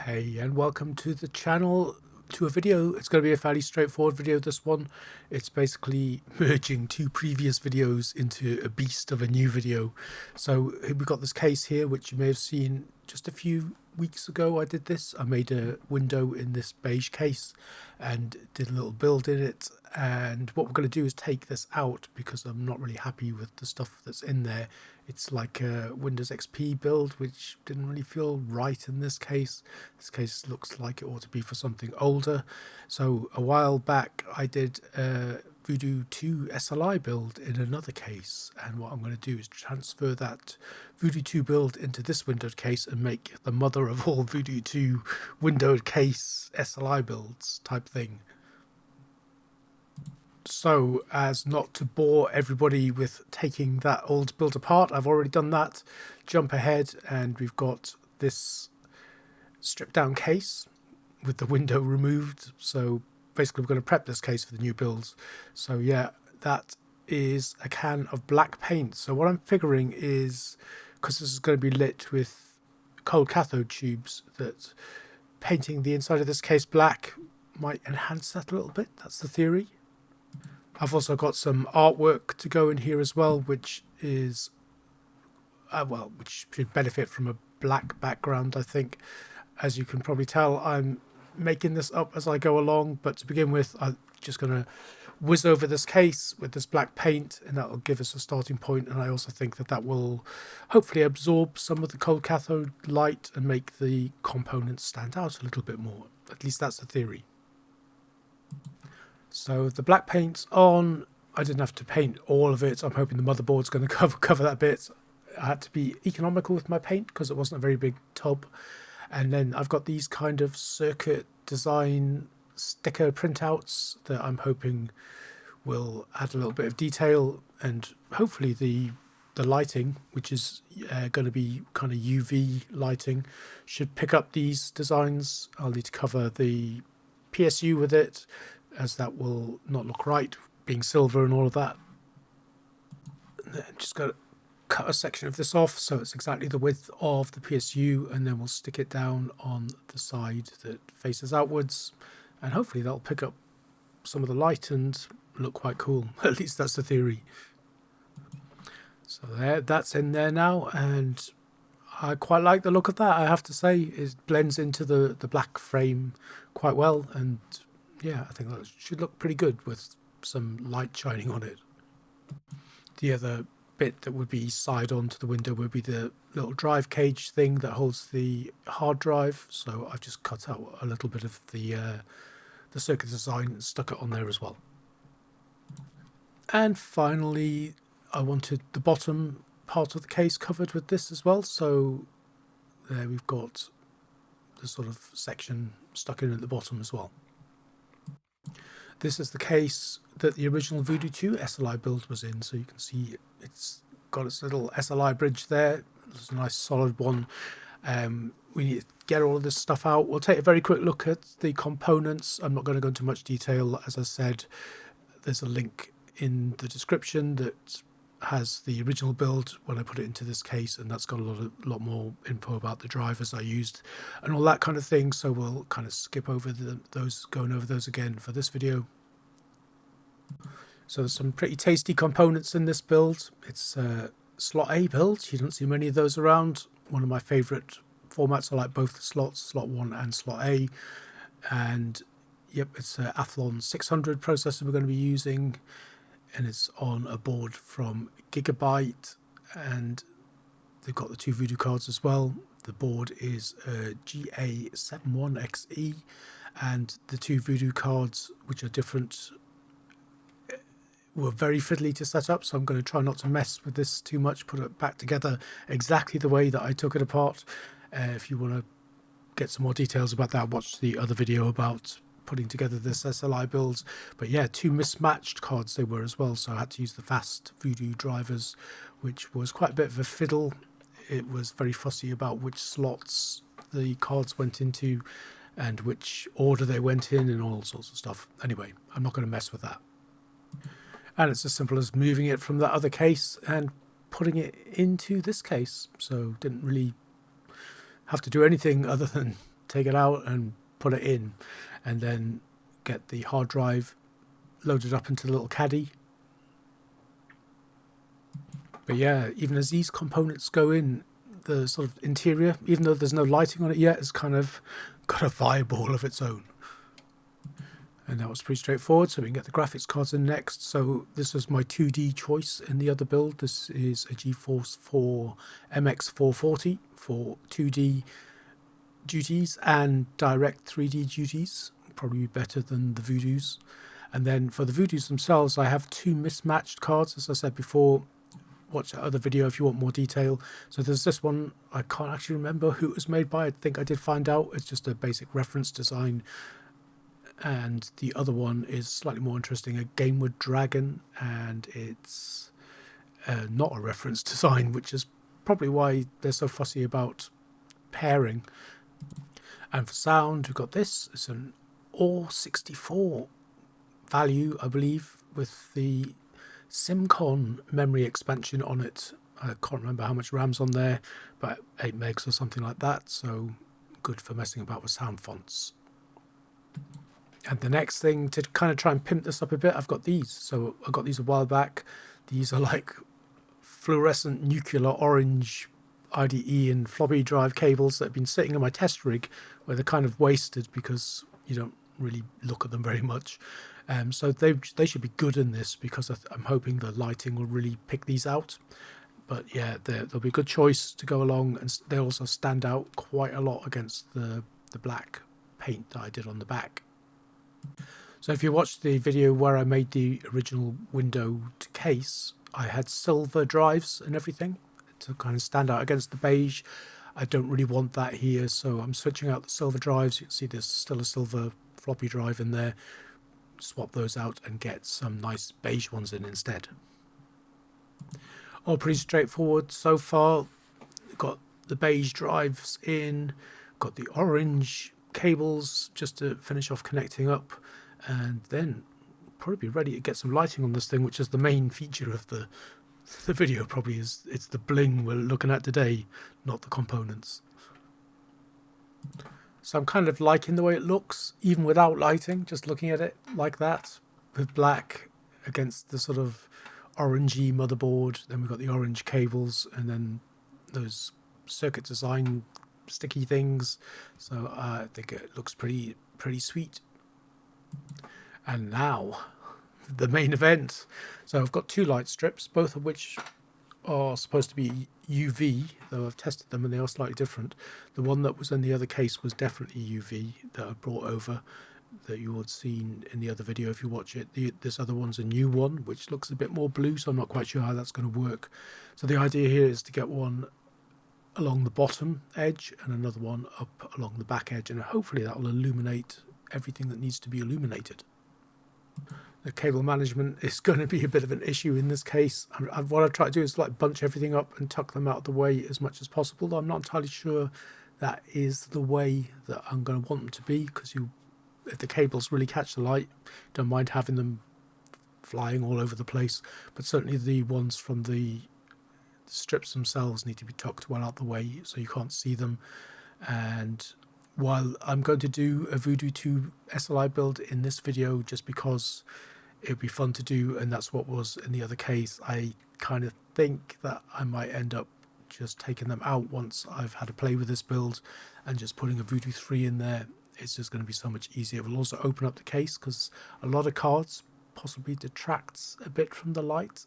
Hey, and welcome to the channel, to a video. It's going to be a fairly straightforward video, this one. It's basically merging two previous videos into a beast of a new video. So we've got this case here, which you may have seen just a few weeks ago. I did this. I made a window in this beige case and did a little build in it. And what we're going to do is take this out because I'm not really happy with the stuff that's in there. It's like a Windows XP build, which didn't really feel right in this case. This case looks like it ought to be for something older. So a while back I did a Voodoo 2 SLI build in another case, and what I'm going to do is transfer that Voodoo 2 build into this windowed case and make the mother of all Voodoo 2 windowed case SLI builds type thing. So as not to bore everybody with taking that old build apart, I've already done that. Jump ahead and we've got this stripped down case with the window removed. So basically we're going to prep this case for the new builds. So yeah, that is a can of black paint. So what I'm figuring is, because this is going to be lit with cold cathode tubes, that painting the inside of this case black might enhance that a little bit. That's the theory. I've also got some artwork to go in here as well, which is, which should benefit from a black background, I think. As you can probably tell, I'm making this up as I go along, but to begin with, I'm just going to whiz over this case with this black paint, and that will give us a starting point. And I also think that that will hopefully absorb some of the cold cathode light and make the components stand out a little bit more. At least that's the theory. So the black paint's on. I didn't have to paint all of it. I'm hoping the motherboard's going to cover that bit. I had to be economical with my paint because it wasn't a very big tub. And then I've got these kind of circuit design sticker printouts that I'm hoping will add a little bit of detail, and hopefully the lighting, which is going to be kind of UV lighting, should pick up these designs. I'll need to cover the PSU with it, as that will not look right, being silver and all of that. Just got to cut a section of this off so it's exactly the width of the PSU, and then we'll stick it down on the side that faces outwards, and hopefully that'll pick up some of the light and look quite cool. At least that's the theory. So there, that's in there now, and I quite like the look of that, I have to say. It blends into the black frame quite well, and yeah, I think that should look pretty good with some light shining on it. The other bit that would be side on to the window would be the little drive cage thing that holds the hard drive. So I've just cut out a little bit of the circuit design and stuck it on there as well. And finally, I wanted the bottom part of the case covered with this as well. So there we've got the sort of section stuck in at the bottom as well. This is the case that the original Voodoo 2 SLI build was in, so you can see it's got its little SLI bridge there. It's a nice solid one. We need to get all of this stuff out. We'll take a very quick look at the components. I'm not going to go into much detail. As I said, there's a link in the description that has the original build when I put it into this case, and that's got a lot more info about the drivers I used and all that kind of thing. So we'll kind of skip over going over those again for this video. So there's some pretty tasty components in this build. It's a slot A build. You don't see many of those around. One of my favorite formats. I like both the slots, slot 1 and slot A. And yep, it's an Athlon 600 processor we're going to be using, and it's on a board from Gigabyte, and they've got the two Voodoo cards as well. The board is a GA71XE, and the two Voodoo cards, which are different, were very fiddly to set up, so I'm going to try not to mess with this too much, put it back together exactly the way that I took it apart. If you want to get some more details about that, watch the other video about putting together this SLI builds. But yeah, two mismatched cards they were as well, so I had to use the fast Voodoo drivers, which was quite a bit of a fiddle. It was very fussy about which slots the cards went into and which order they went in and all sorts of stuff. Anyway, I'm not going to mess with that. And it's as simple as moving it from that other case and putting it into this case. So didn't really have to do anything other than take it out and put it in, and then get the hard drive loaded up into the little caddy. But yeah, even as these components go in, the sort of interior, even though there's no lighting on it yet, has kind of got a vibe all of its own. And that was pretty straightforward, so we can get the graphics cards in next. So this was my 2D choice in the other build. This is a GeForce 4 MX440 for 2D duties and direct 3D duties. Probably better than the Voodoos. And then for the Voodoos themselves, I have two mismatched cards, as I said before. Watch that other video if you want more detail. So there's this one, I can't actually remember who it was made by. I think I did find out. It's just a basic reference design. And the other one is slightly more interesting, a Gameward Dragon, and it's not a reference design, which is probably why they're so fussy about pairing. And for sound, we've got this. It's an AW64 value, I believe, with the SimCon memory expansion on it. I can't remember how much RAM's on there, but 8 megs or something like that, so good for messing about with sound fonts. And the next thing, to kind of try and pimp this up a bit, I've got these. So I got these a while back. These are like fluorescent nuclear orange IDE and floppy drive cables that have been sitting in my test rig, where they're kind of wasted because you don't really look at them very much. So they should be good in this, because I'm hoping the lighting will really pick these out. But yeah, they'll be a good choice to go along, and they also stand out quite a lot against the black paint that I did on the back. So if you watched the video where I made the original window to case, I had silver drives and everything to kind of stand out against the beige. I don't really want that here, so I'm switching out the silver drives. You can see there's still a silver floppy drive in there. Swap those out and get some nice beige ones in instead. All pretty straightforward so far. Got the beige drives in, got the orange cables just to finish off connecting up, and then probably be ready to get some lighting on this thing, which is the main feature of the video. Probably is, it's the bling we're looking at today, not the components. So I'm kind of liking the way it looks, even without lighting, just looking at it like that, with black against the sort of orangey motherboard. Then we've got the orange cables, and then those circuit design sticky things. So I think it looks pretty sweet. And now the main event. So I've got two light strips, both of which are supposed to be UV, though I've tested them and they are slightly different. The one that was in the other case was definitely UV that I brought over, that you would seen in the other video if you watch it. This other one's a new one which looks a bit more blue, so I'm not quite sure how that's going to work. So the idea here is to get one along the bottom edge and another one up along the back edge, and hopefully that will illuminate everything that needs to be illuminated. The cable management is going to be a bit of an issue in this case. What I've tried to do is like bunch everything up and tuck them out of the way as much as possible, though I'm not entirely sure that is the way that I'm going to want them to be, because if the cables really catch the light, don't mind having them flying all over the place, but certainly the ones from the strips themselves need to be tucked well out the way so you can't see them. And while I'm going to do a Voodoo 2 SLI build in this video just because it would be fun to do, and that's what was in the other case, I kind of think that I might end up just taking them out once I've had a play with this build and just putting a Voodoo 3 in there. It's just going to be so much easier. It will also open up the case because a lot of cards possibly detracts a bit from the light.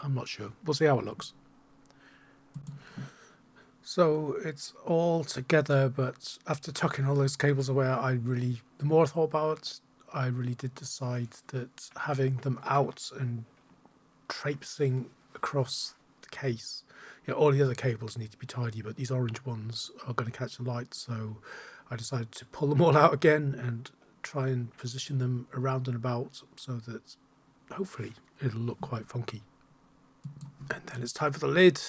I'm not sure. We'll see how it looks. So it's all together, but after tucking all those cables away, the more I thought about it, I really did decide that having them out and traipsing across the case, all the other cables need to be tidy, but these orange ones are going to catch the light, so I decided to pull them all out again and try and position them around and about so that hopefully it'll look quite funky. And then it's time for the lid.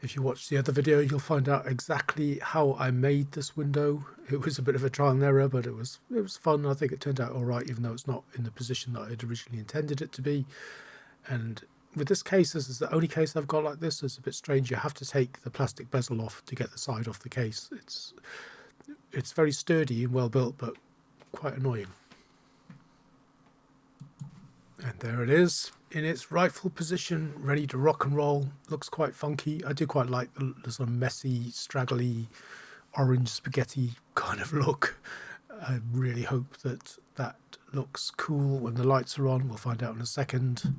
If you watch the other video, you'll find out exactly how I made this window. It was a bit of a trial and error, but it was fun. I think it turned out all right, even though it's not in the position that I had originally intended it to be. And with this case, this is the only case I've got like this. It's a bit strange. You have to take the plastic bezel off to get the side off the case. It's very sturdy and well built, but quite annoying. And there it is in its rightful position, ready to rock and roll. Looks quite funky. I do quite like the sort of messy, straggly, orange spaghetti kind of look. I really hope that that looks cool when the lights are on. We'll find out in a second.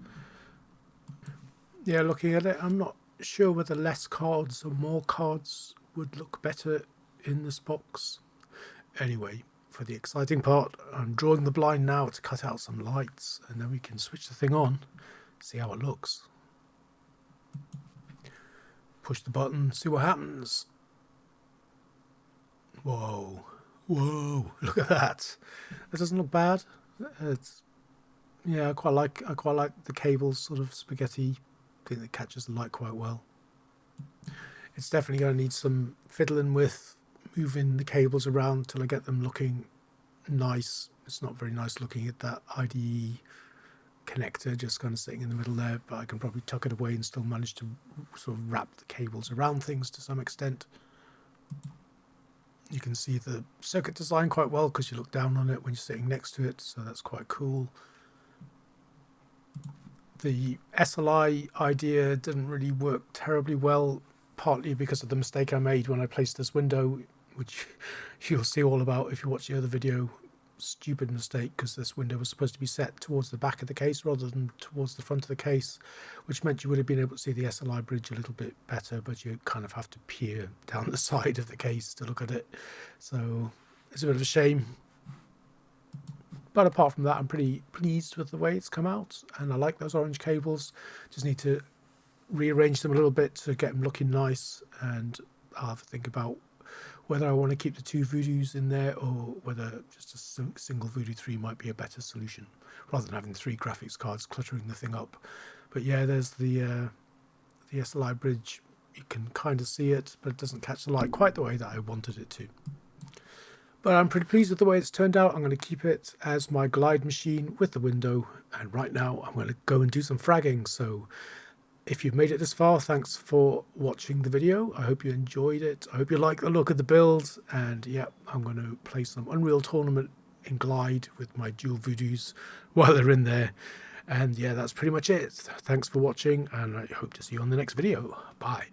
Yeah, looking at it, I'm not sure whether less cards or more cards would look better in this box. Anyway, for the exciting part, I'm drawing the blind now to cut out some lights, and then we can switch the thing on, see how it looks. Push the button, see what happens. Whoa, whoa! Look at that. It doesn't look bad. It's yeah, I quite like the cables, sort of spaghetti. I think that catches the light quite well. It's definitely going to need some fiddling with, moving the cables around till I get them looking nice. It's not very nice looking at that IDE connector just kind of sitting in the middle there, but I can probably tuck it away and still manage to sort of wrap the cables around things to some extent. You can see the circuit design quite well because you look down on it when you're sitting next to it, so that's quite cool. The SLI idea didn't really work terribly well, partly because of the mistake I made when I placed this window, which you'll see all about if you watch the other video. Stupid mistake, because this window was supposed to be set towards the back of the case rather than towards the front of the case, which meant you would have been able to see the SLI bridge a little bit better, but you kind of have to peer down the side of the case to look at it. So it's a bit of a shame. But apart from that, I'm pretty pleased with the way it's come out, and I like those orange cables. Just need to rearrange them a little bit to get them looking nice, and I'll have to think about whether I want to keep the two Voodoos in there or whether just a single Voodoo 3 might be a better solution, rather than having 3 graphics cards cluttering the thing up. But yeah, there's the SLI bridge. You can kind of see it, but it doesn't catch the light quite the way that I wanted it to. But I'm pretty pleased with the way it's turned out. I'm going to keep it as my glide machine with the window, and right now I'm going to go and do some fragging. So if you've made it this far, thanks for watching the video. I hope you enjoyed it. I hope you like the look of the build. And yeah, I'm going to play some Unreal Tournament in Glide with my dual Voodoos while they're in there. And yeah, that's pretty much it. Thanks for watching, and I hope to see you on the next video. Bye.